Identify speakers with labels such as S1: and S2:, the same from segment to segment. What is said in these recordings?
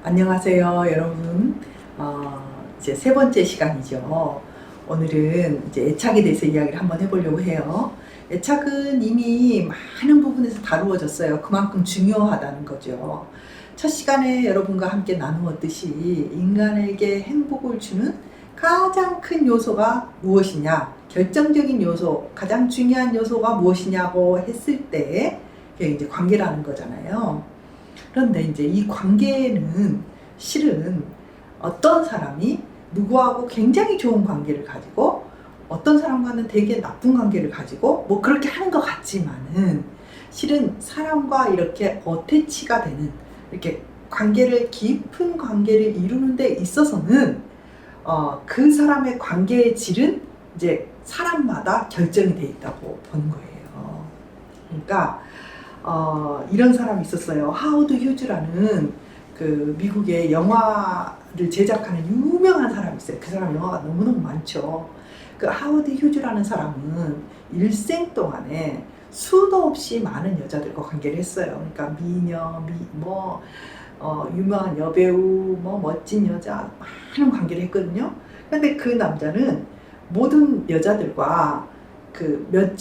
S1: 안녕하세요, 여러분. 이제 세 번째 시간이죠. 오늘은 이제 애착에 대해서 이야기를 한번 해보려고 해요. 애착은 이미 많은 부분에서 다루어졌어요. 그만큼 중요하다는 거죠. 첫 시간에 여러분과 함께 나누었듯이 인간에게 행복을 주는 가장 큰 요소가 무엇이냐, 결정적인 요소, 가장 중요한 요소가 무엇이냐고 했을 때 그게 이제 관계라는 거잖아요. 그런데 이제 이 관계는 실은 어떤 사람이 누구하고 굉장히 좋은 관계를 가지고 어떤 사람과는 되게 나쁜 관계를 가지고 뭐 그렇게 하는 것 같지만은 실은 사람과 이렇게 어태치가 되는 이렇게 관계를 깊은 관계를 이루는 데 있어서는 그 사람의 관계의 질은 이제 사람마다 결정이 돼 있다고 보는 거예요. 그러니까 이런 사람이 있었어요. 하워드 휴즈라는 그 미국의 영화를 제작하는 유명한 사람이 있어요. 그 사람 영화가 너무너무 많죠. 그 하워드 휴즈라는 사람은 일생 동안에 수도 없이 많은 여자들과 관계를 했어요. 그러니까 미녀, 유명한 여배우, 멋진 여자, 많은 관계를 했거든요. 근데 그 남자는 모든 여자들과 그 몇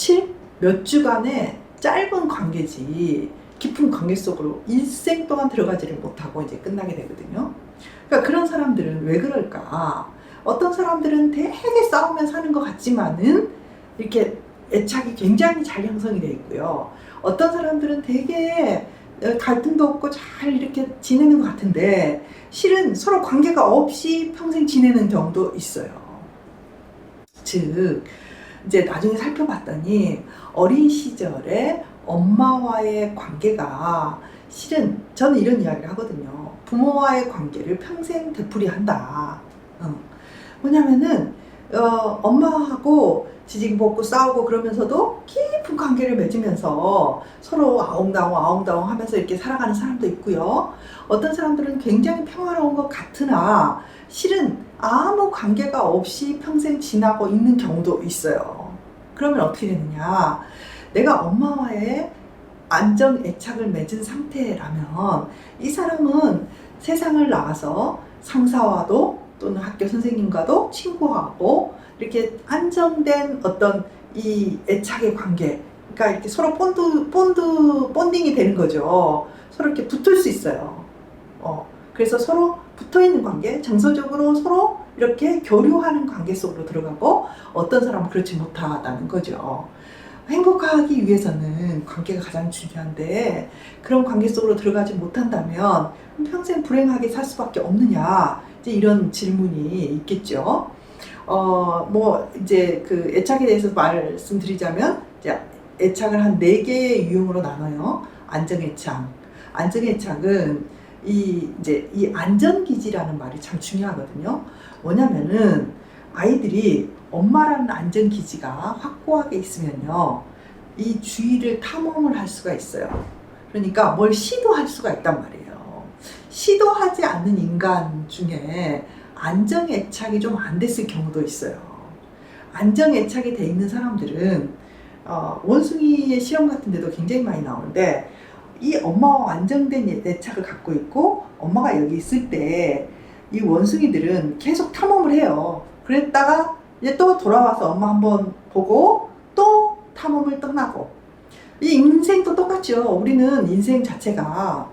S1: 주간의 짧은 관계지 깊은 관계 속으로 일생 동안 들어가지를 못하고 이제 끝나게 되거든요. 그러니까 그런 사람들은 왜 그럴까? 어떤 사람들은 되게 싸우며 사는 것 같지만은 이렇게 애착이 굉장히 잘 형성이 되어 있고요. 어떤 사람들은 되게 갈등도 없고 잘 이렇게 지내는 것 같은데 실은 서로 관계가 없이 평생 지내는 경우도 있어요. 즉 이제 나중에 살펴봤더니 어린 시절에 엄마와의 관계가 실은 저는 이런 이야기를 하거든요. 부모와의 관계를 평생 되풀이한다. 뭐냐면은 엄마하고 지지고 싸우고 그러면서도 깊은 관계를 맺으면서 서로 아웅다웅 하면서 이렇게 살아가는 사람도 있고요. 어떤 사람들은 굉장히 평화로운 것 같으나 실은 아무 관계가 없이 평생 지나고 있는 경우도 있어요. 그러면 어떻게 되느냐? 내가 엄마와의 안정 애착을 맺은 상태라면 이 사람은 세상을 나가서 상사와도 또는 학교 선생님과도 친구하고 이렇게 안정된 어떤 이 애착의 관계, 그러니까 이렇게 서로 본딩이 되는 거죠. 서로 이렇게 붙을 수 있어요. 그래서 서로 붙어 있는 관계, 정서적으로 서로 이렇게 교류하는 관계 속으로 들어가고 어떤 사람은 그렇지 못하다는 거죠. 행복하기 위해서는 관계가 가장 중요한데 그런 관계 속으로 들어가지 못한다면 평생 불행하게 살 수밖에 없느냐, 이제 이런 질문이 있겠죠. 이제 그 애착에 대해서 말씀드리자면 이제 애착을 한 4개의 유형으로 나눠요. 안정애착. 안정애착은 이 안전기지라는 말이 참 중요하거든요. 뭐냐면은 아이들이 엄마라는 안전기지가 확고하게 있으면요, 이 주위를 탐험을 할 수가 있어요. 그러니까 뭘 시도할 수가 있단 말이에요. 시도하지 않는 인간 중에 안정애착이 좀 안 됐을 경우도 있어요. 안정애착이 돼 있는 사람들은 원숭이의 실험 같은 데도 굉장히 많이 나오는데 이 엄마와 안정된 애착을 갖고 있고 엄마가 여기 있을 때 이 원숭이들은 계속 탐험을 해요. 그랬다가 이제 또 돌아와서 엄마 한번 보고 또 탐험을 떠나고, 이 인생도 똑같죠. 우리는 인생 자체가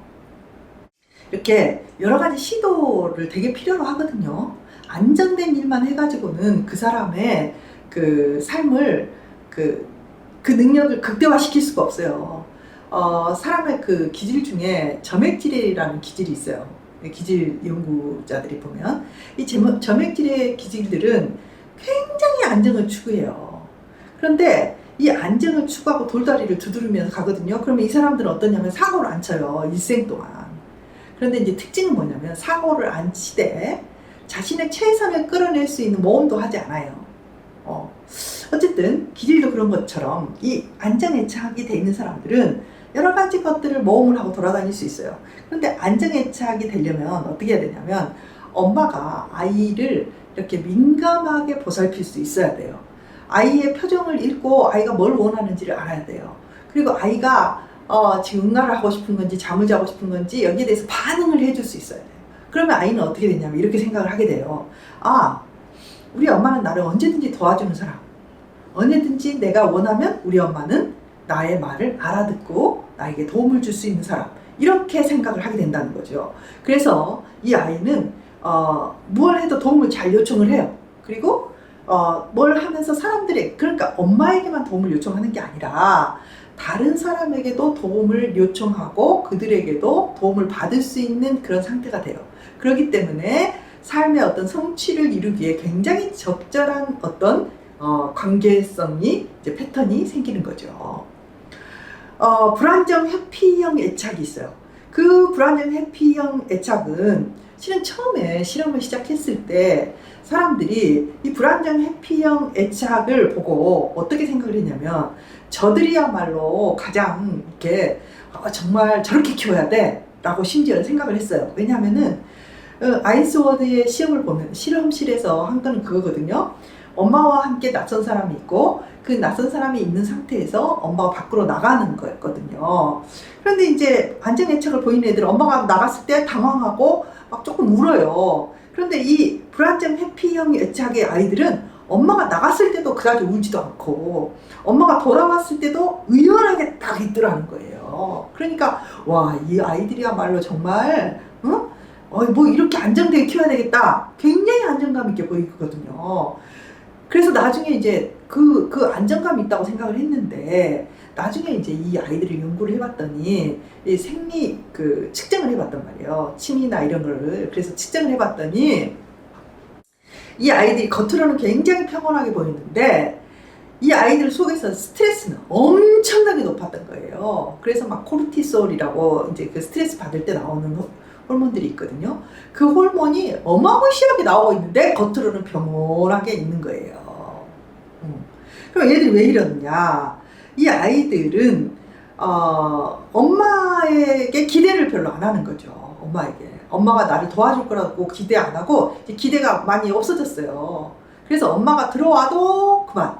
S1: 이렇게 여러 가지 시도를 되게 필요로 하거든요. 안정된 일만 해가지고는 그 사람의 그 삶을 그 능력을 극대화시킬 수가 없어요. 사람의 그 기질 중에 점액질이라는 기질이 있어요. 기질 연구자들이 보면 이 점액질의 기질들은 굉장히 안정을 추구해요. 그런데 이 안정을 추구하고 돌다리를 두드리면서 가거든요. 그러면 이 사람들은 어떠냐면 사고를 안 쳐요, 일생 동안. 그런데 이제 특징은 뭐냐면 사고를 안 치되 자신의 최선을 끌어낼 수 있는 모험도 하지 않아요. 어쨌든 기질도 그런 것처럼 이 안정애착이 돼 있는 사람들은 여러 가지 것들을 모험을 하고 돌아다닐 수 있어요. 그런데 안정애착이 되려면 어떻게 해야 되냐면 엄마가 아이를 이렇게 민감하게 보살필 수 있어야 돼요. 아이의 표정을 읽고 아이가 뭘 원하는지를 알아야 돼요. 그리고 아이가 지금 응아를 하고 싶은 건지 잠을 자고 싶은 건지 여기에 대해서 반응을 해줄 수 있어야 돼요. 그러면 아이는 어떻게 되냐면 이렇게 생각을 하게 돼요. 아, 우리 엄마는 나를 언제든지 도와주는 사람. 언제든지 내가 원하면 우리 엄마는 나의 말을 알아듣고 나에게 도움을 줄 수 있는 사람. 이렇게 생각을 하게 된다는 거죠. 그래서 이 아이는 뭘 해도 도움을 잘 요청을 해요. 그리고 뭘 하면서 사람들의, 그러니까 엄마에게만 도움을 요청하는 게 아니라 다른 사람에게도 도움을 요청하고 그들에게도 도움을 받을 수 있는 그런 상태가 돼요. 그렇기 때문에 삶의 어떤 성취를 이루기에 굉장히 적절한 어떤 관계성이 이제 패턴이 생기는 거죠. 불안정 회피형 애착이 있어요. 그 불안정 회피형 애착은 실은 처음에 실험을 시작했을 때 사람들이 이 불안정 회피형 애착을 보고 어떻게 생각을 했냐면 저들이야말로 가장 이렇게 정말 저렇게 키워야 돼 라고 심지어 생각을 했어요. 왜냐하면은 아인스워드의 시험을 보면 실험실에서 한 거는 그거거든요. 엄마와 함께 낯선 사람이 있고 그 낯선 사람이 있는 상태에서 엄마가 밖으로 나가는 거였거든요. 그런데 이제 안정애착을 보이는 애들은 엄마가 나갔을 때 당황하고 막 조금 울어요. 그런데 이 불안정 회피형 애착의 아이들은 엄마가 나갔을 때도 그다지 울지도 않고 엄마가 돌아왔을 때도 의연하게 딱 있더라는 거예요. 그러니까 와, 이 아이들이야말로 정말 뭐 이렇게 안정되게 키워야 되겠다. 굉장히 안정감 있게 보이거든요. 그래서 나중에 이제 그 안정감이 있다고 생각을 했는데 나중에 이제 이 아이들을 연구를 해봤더니 이 생리 측정을 해봤단 말이에요. 침이나 이런 거를. 그래서 측정을 해봤더니 이 아이들이 겉으로는 굉장히 평온하게 보이는데 이 아이들 속에서 스트레스는 엄청나게 높았던 거예요. 그래서 막 코르티솔이라고 이제 그 스트레스 받을 때 나오는 호르몬들이 있거든요. 그 호르몬이 어마무시하게 나오고 있는데 겉으로는 평온하게 있는 거예요. 그럼 얘들이 왜 이러느냐? 이 아이들은 엄마에게 기대를 별로 안 하는 거죠. 엄마가 나를 도와줄 거라고 기대 안 하고 기대가 많이 없어졌어요. 그래서 엄마가 들어와도 그만,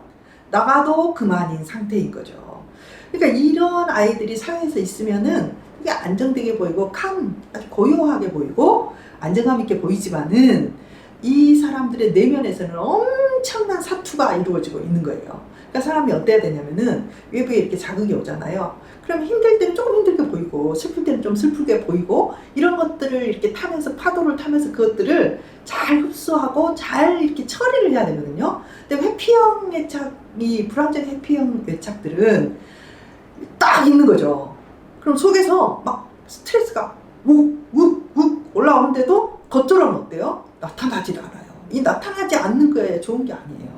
S1: 나가도 그만인 상태인 거죠. 그러니까 이런 아이들이 사회에서 있으면은 되게 안정되게 보이고 아주 고요하게 보이고 안정감 있게 보이지만은 이 사람들의 내면에서는 엄청난 사투가 이루어지고 있는 거예요. 그러니까 사람이 어때야 되냐면은 외부에 이렇게 자극이 오잖아요. 그럼 힘들 때는 조금 힘들게 보이고 슬플 때는 좀 슬프게 보이고 이런 것들을 이렇게 타면서 파도를 타면서 그것들을 잘 흡수하고 잘 이렇게 처리를 해야 되거든요. 근데 회피형 애착이 불안정 회피형 애착들은 딱 있는 거죠. 그럼 속에서 막 스트레스가 욱욱욱 올라오는데도 겉으로는 어때요? 나타나지 않아요. 이 나타나지 않는 거에 좋은 게 아니에요.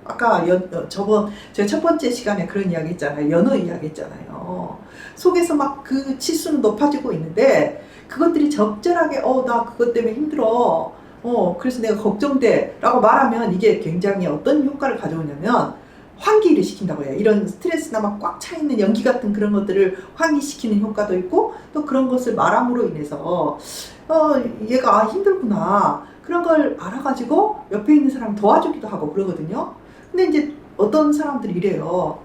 S1: 아까 제가 첫 번째 시간에 그런 이야기 했잖아요. 연어 이야기 했잖아요. 속에서 막 그 치수는 높아지고 있는데 그것들이 적절하게 나 그것 때문에 힘들어. 그래서 내가 걱정돼 라고 말하면 이게 굉장히 어떤 효과를 가져오냐면 환기를 시킨다고 해요. 이런 스트레스나 막 꽉 차있는 연기 같은 그런 것들을 환기시키는 효과도 있고 또 그런 것을 말함으로 인해서 얘가 힘들구나 그런 걸 알아가지고 옆에 있는 사람 도와주기도 하고 그러거든요. 근데 이제 어떤 사람들이 이래요.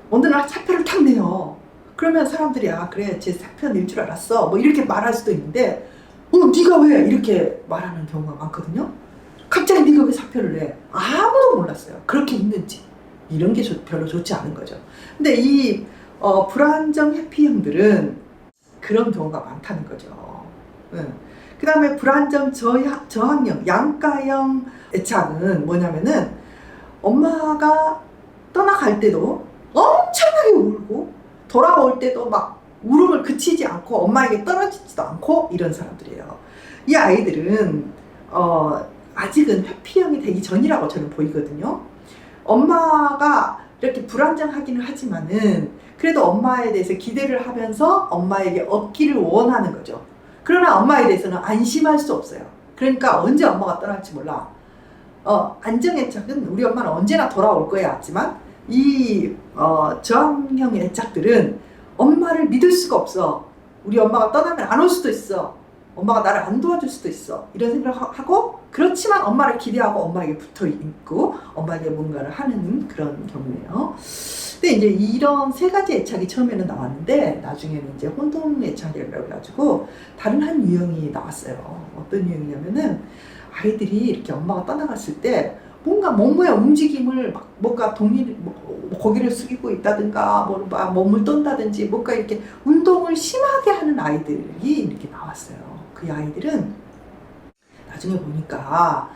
S1: 어느 날 사표를 탁 내요. 그러면 사람들이 그래 쟤 사표 낼 줄 알았어 뭐 이렇게 말할 수도 있는데 네가 왜 이렇게 말하는 경우가 많거든요. 갑자기 네가 왜 사표를 내? 아무도 몰랐어요. 그렇게 있는지. 이런 게 별로 좋지 않은 거죠. 근데 이 불안정 회피형들은 그런 경우가 많다는 거죠. 그 다음에 불안정 저항형, 양가형 애착은 뭐냐면은 엄마가 떠나갈 때도 엄청나게 울고 돌아올 때도 막 울음을 그치지 않고 엄마에게 떨어지지도 않고 이런 사람들이에요. 이 아이들은 아직은 회피형이 되기 전이라고 저는 보이거든요. 엄마가 이렇게 불안정하기는 하지만은 그래도 엄마에 대해서 기대를 하면서 엄마에게 얻기를 원하는 거죠. 그러나 엄마에 대해서는 안심할 수 없어요. 그러니까 언제 엄마가 떠날지 몰라. 안정애착은 우리 엄마는 언제나 돌아올 거야 하지만 이 저항형 애착들은 엄마를 믿을 수가 없어. 우리 엄마가 떠나면 안 올 수도 있어. 엄마가 나를 안 도와줄 수도 있어. 이런 생각을 하고 그렇지만 엄마를 기대하고 엄마에게 붙어 있고 엄마에게 뭔가를 하는 그런 경우예요. 근데 이제 이런 세 가지 애착이 처음에는 나왔는데 나중에는 이제 혼동 애착이라고 해가지고 다른 한 유형이 나왔어요. 어떤 유형이냐면은 아이들이 이렇게 엄마가 떠나갔을 때 뭔가 몸의 움직임을 막 뭔가 고개를 숙이고 있다든가 막 몸을 떤다든지 뭔가 이렇게 운동을 심하게 하는 아이들이 이렇게 나왔어요. 그 아이들은 나중에 보니까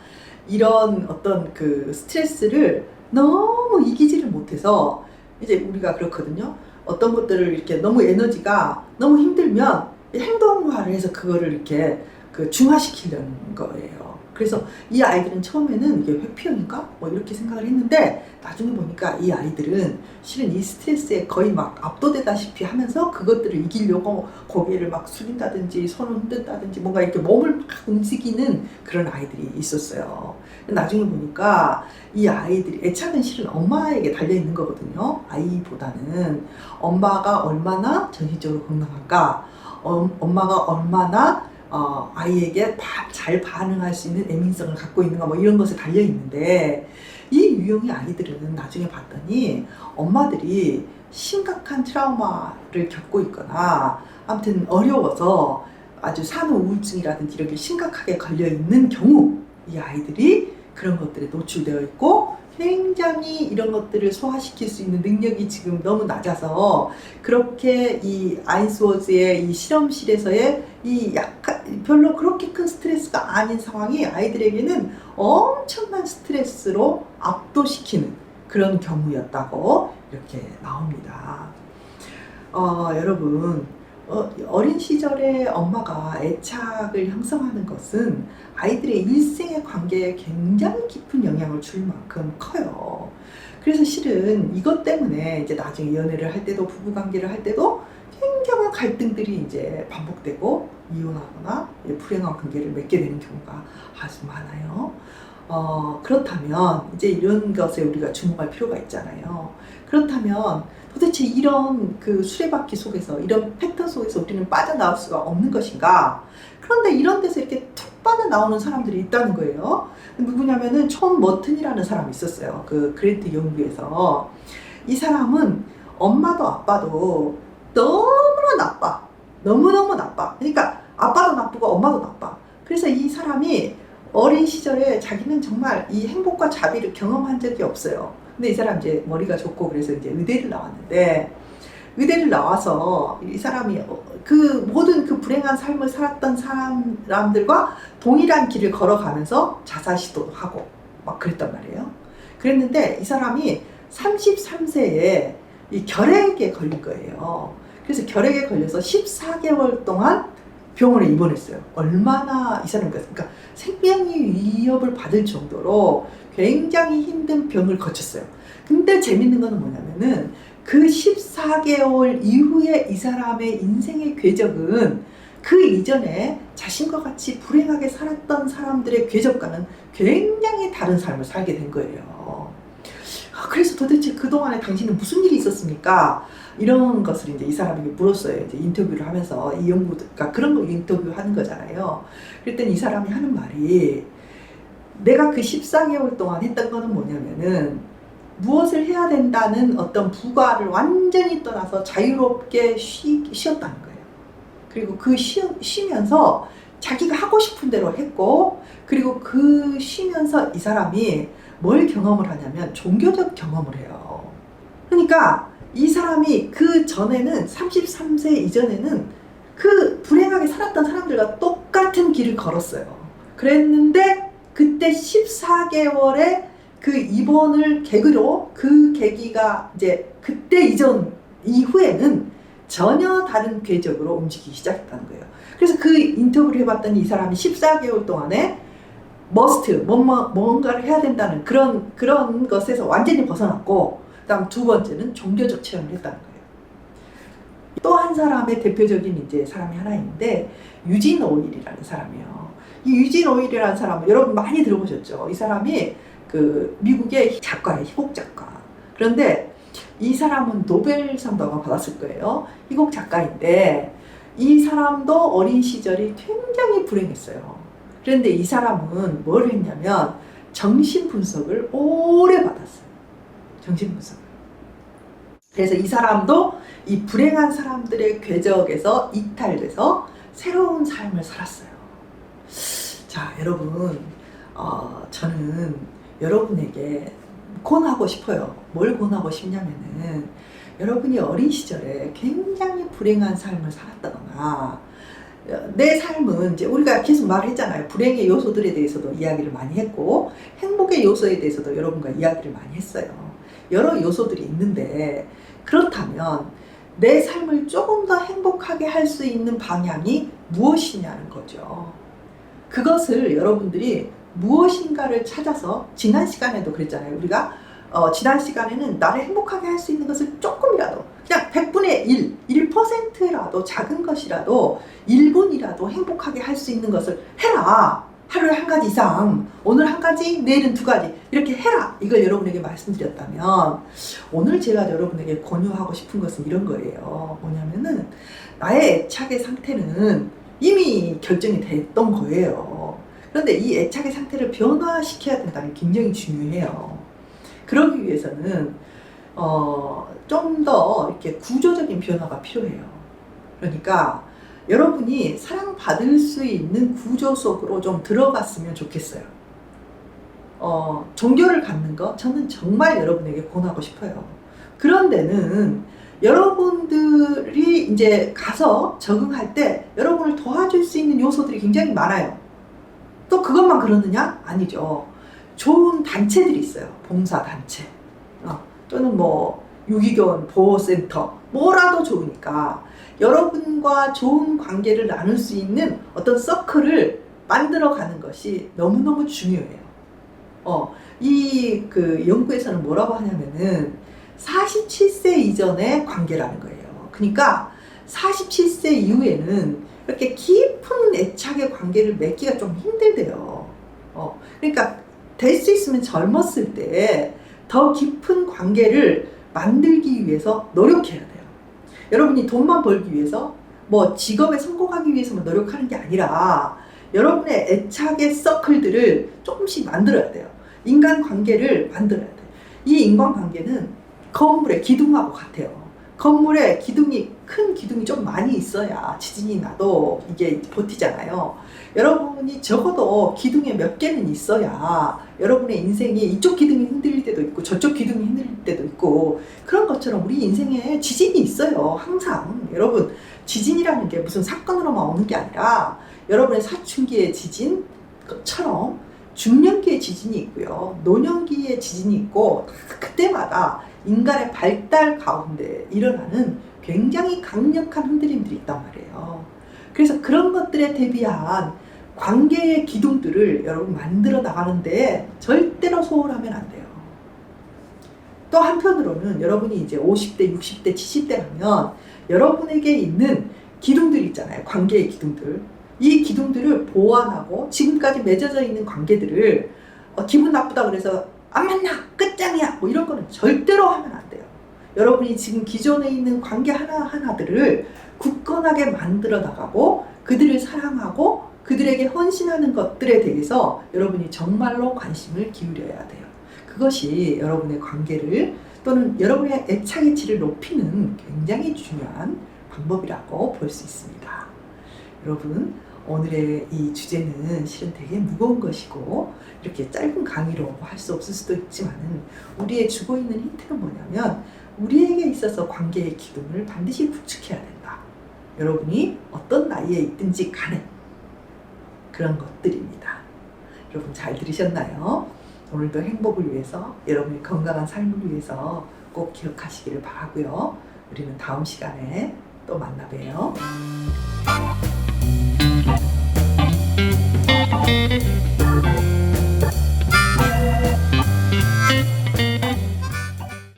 S1: 이런 어떤 그 스트레스를 너무 이기지를 못해서 이제 우리가 그렇거든요. 어떤 것들을 이렇게 너무 에너지가 너무 힘들면 행동화를 해서 그거를 이렇게 그 중화시키려는 거예요. 그래서 이 아이들은 처음에는 이게 회피형인가? 뭐 이렇게 생각을 했는데 나중에 보니까 이 아이들은 실은 이 스트레스에 거의 막 압도되다시피 하면서 그것들을 이기려고 고개를 막 숙인다든지 손을 흔든다든지 뭔가 이렇게 몸을 막 움직이는 그런 아이들이 있었어요. 나중에 보니까 이 아이들이 애착은 실은 엄마에게 달려있는 거거든요. 아이보다는 엄마가 얼마나 정신적으로 건강한가, 엄마가 얼마나 아이에게 잘 반응할 수 있는 애민성을 갖고 있는가 뭐 이런 것에 달려 있는데 이 유형의 아이들은 나중에 봤더니 엄마들이 심각한 트라우마를 겪고 있거나 아무튼 어려워서 아주 산후 우울증이라든지 이런 게 심각하게 걸려 있는 경우 이 아이들이 그런 것들에 노출되어 있고 굉장히 이런 것들을 소화시킬 수 있는 능력이 지금 너무 낮아서 그렇게 이 아인스워즈의 이 실험실에서의 이 약간 별로 그렇게 큰 스트레스가 아닌 상황이 아이들에게는 엄청난 스트레스로 압도시키는 그런 경우였다고 이렇게 나옵니다. 여러분 어린 시절에 엄마가 애착을 형성하는 것은 아이들의 일생의 관계에 굉장히 깊은 영향을 줄 만큼 커요. 그래서 실은 이것 때문에 이제 나중에 연애를 할 때도 부부관계를 할 때도 굉장한 갈등들이 이제 반복되고 이혼하거나 불행한 관계를 맺게 되는 경우가 아주 많아요. 그렇다면 이제 이런 것에 우리가 주목할 필요가 있잖아요. 그렇다면 도대체 이런 그 수레바퀴 속에서 이런 패턴 속에서 우리는 빠져나올 수가 없는 것인가? 그런데 이런 데서 이렇게 툭 빠져나오는 사람들이 있다는 거예요. 누구냐면은 톰 머튼이라는 사람이 있었어요. 그 그랜트 연구에서. 이 사람은 엄마도 아빠도 너무나 나빠. 너무너무 나빠. 그러니까 아빠도 나쁘고 엄마도 나빠. 그래서 이 사람이 어린 시절에 자기는 정말 이 행복과 자비를 경험한 적이 없어요. 근데 이 사람 이제 머리가 좋고 그래서 이제 의대를 나왔는데 의대를 나와서 이 사람이 그 모든 그 불행한 삶을 살았던 사람들과 동일한 길을 걸어가면서 자살 시도도 하고 막 그랬단 말이에요. 그랬는데 이 사람이 33세에 이 결핵에 걸린 거예요. 그래서 결핵에 걸려서 14개월 동안 병원에 입원했어요. 얼마나 이 사람 그러니까 생명이 위협을 받을 정도로 굉장히 힘든 병을 거쳤어요. 근데 재밌는 거는 뭐냐면은 그 14개월 이후에 이 사람의 인생의 궤적은 그 이전에 자신과 같이 불행하게 살았던 사람들의 궤적과는 굉장히 다른 삶을 살게 된 거예요. 그래서 도대체 그동안에 당신은 무슨 일이 있었습니까? 이런 것을 이제 이 사람에게 물었어요. 이제 인터뷰를 하면서 이 연구가 그런 거 인터뷰하는 거잖아요. 그랬더니 이 사람이 하는 말이 내가 그 14개월 동안 했던 거는 뭐냐면은 무엇을 해야 된다는 어떤 부과를 완전히 떠나서 자유롭게 쉬었다는 거예요. 그리고 그 쉬면서 자기가 하고 싶은 대로 했고 그리고 그 쉬면서 이 사람이 뭘 경험을 하냐면 종교적 경험을 해요. 그러니까 이 사람이 그 전에는 33세 이전에는 그 불행하게 살았던 사람들과 똑같은 길을 걸었어요. 그랬는데 그때 14개월의 그 입원을 계기로 그 계기가 이제 그때 이전 이후에는 전혀 다른 궤적으로 움직이기 시작했다는 거예요. 그래서 그 인터뷰를 해봤더니 이 사람이 14개월 동안에 뭔가를 해야 된다는 그런 것에서 완전히 벗어났고 그다음 두 번째는 종교적 체험을 했다는 거예요. 또 한 사람의 대표적인 이제 사람이 하나 있는데 유진 오일이라는 사람이에요. 이 유진 오일이라는 사람은 여러분 많이 들어보셨죠? 이 사람이 그 미국의 작가예요. 희곡 작가. 그런데 이 사람은 노벨상도 아마 받았을 거예요. 희곡 작가인데 이 사람도 어린 시절이 굉장히 불행했어요. 그런데 이 사람은 뭘 했냐면 정신분석을 오래 받았어요. 정신분석을. 그래서 이 사람도 이 불행한 사람들의 궤적에서 이탈돼서 새로운 삶을 살았어요. 자, 여러분, 저는 여러분에게 권하고 싶어요. 뭘 권하고 싶냐면은, 여러분이 어린 시절에 굉장히 불행한 삶을 살았다거나, 내 삶은 이제 우리가 계속 말을 했잖아요. 불행의 요소들에 대해서도 이야기를 많이 했고, 행복의 요소에 대해서도 여러분과 이야기를 많이 했어요. 여러 요소들이 있는데, 그렇다면 내 삶을 조금 더 행복하게 할 수 있는 방향이 무엇이냐는 거죠. 그것을 여러분들이 무엇인가를 찾아서, 지난 시간에도 그랬잖아요. 우리가 지난 시간에는 나를 행복하게 할 수 있는 것을 조금이라도, 그냥 100분의 1, 1%라도 작은 것이라도 1분이라도 행복하게 할 수 있는 것을 해라. 하루에 한 가지 이상, 오늘 한 가지, 내일은 두 가지, 이렇게 해라. 이걸 여러분에게 말씀드렸다면, 오늘 제가 여러분에게 권유하고 싶은 것은 이런 거예요. 뭐냐면은, 나의 애착의 상태는 이미 결정이 됐던 거예요. 그런데 이 애착의 상태를 변화시켜야 된다는 게 굉장히 중요해요. 그러기 위해서는 좀 더 이렇게 구조적인 변화가 필요해요. 그러니까 여러분이 사랑받을 수 있는 구조 속으로 좀 들어갔으면 좋겠어요. 종교를 갖는 거 저는 정말 여러분에게 권하고 싶어요. 그런 데는 여러분들이 이제 가서 적응할 때 여러분을 도와줄 수 있는 요소들이 굉장히 많아요. 또 그것만 그러느냐? 아니죠. 좋은 단체들이 있어요. 봉사단체. 또는 뭐 유기견 보호센터. 뭐라도 좋으니까 여러분과 좋은 관계를 나눌 수 있는 어떤 서클을 만들어가는 것이 너무너무 중요해요. 이 연구에서는 뭐라고 하냐면은 47세 이전의 관계라는 거예요. 그러니까 47세 이후에는 이렇게 깊은 애착의 관계를 맺기가 좀 힘들대요. 그러니까 될 수 있으면 젊었을 때 더 깊은 관계를 만들기 위해서 노력해야 돼요. 여러분이 돈만 벌기 위해서, 뭐 직업에 성공하기 위해서만 노력하는 게 아니라 여러분의 애착의 서클들을 조금씩 만들어야 돼요. 인간관계를 만들어야 돼요. 이 인간관계는 건물의 기둥하고 같아요. 건물에 큰 기둥이 좀 많이 있어야 지진이 나도 이게 버티잖아요. 여러분이 적어도 기둥에 몇 개는 있어야 여러분의 인생이 이쪽 기둥이 흔들릴 때도 있고 저쪽 기둥이 흔들릴 때도 있고, 그런 것처럼 우리 인생에 지진이 있어요. 항상. 여러분, 지진이라는 게 무슨 사건으로만 오는 게 아니라 여러분의 사춘기의 지진처럼 중년기의 지진이 있고요. 노년기의 지진이 있고, 그때마다 인간의 발달 가운데 일어나는 굉장히 강력한 흔들림들이 있단 말이에요. 그래서 그런 것들에 대비한 관계의 기둥들을 여러분 만들어 나가는데 절대로 소홀하면 안 돼요. 또 한편으로는 여러분이 이제 50대, 60대, 70대라면 여러분에게 있는 기둥들이 있잖아요. 관계의 기둥들. 이 기둥들을 보완하고 지금까지 맺어져 있는 관계들을 기분 나쁘다 그래서 안 만나! 끝장이야! 뭐 이런 거는 절대로 하면 안 돼요. 여러분이 지금 기존에 있는 관계 하나하나들을 굳건하게 만들어 나가고 그들을 사랑하고 그들에게 헌신하는 것들에 대해서 여러분이 정말로 관심을 기울여야 돼요. 그것이 여러분의 관계를 또는 여러분의 애착의 질을 높이는 굉장히 중요한 방법이라고 볼 수 있습니다. 여러분, 오늘의 이 주제는 실은 되게 무거운 것이고 이렇게 짧은 강의로 할 수 없을 수도 있지만은 우리의 주고 있는 힌트는 뭐냐면 우리에게 있어서 관계의 기둥을 반드시 구축해야 된다. 여러분이 어떤 나이에 있든지 간에 그런 것들입니다. 여러분 잘 들으셨나요? 오늘도 행복을 위해서, 여러분의 건강한 삶을 위해서 꼭 기억하시기를 바라고요. 우리는 다음 시간에 또 만나 봬요.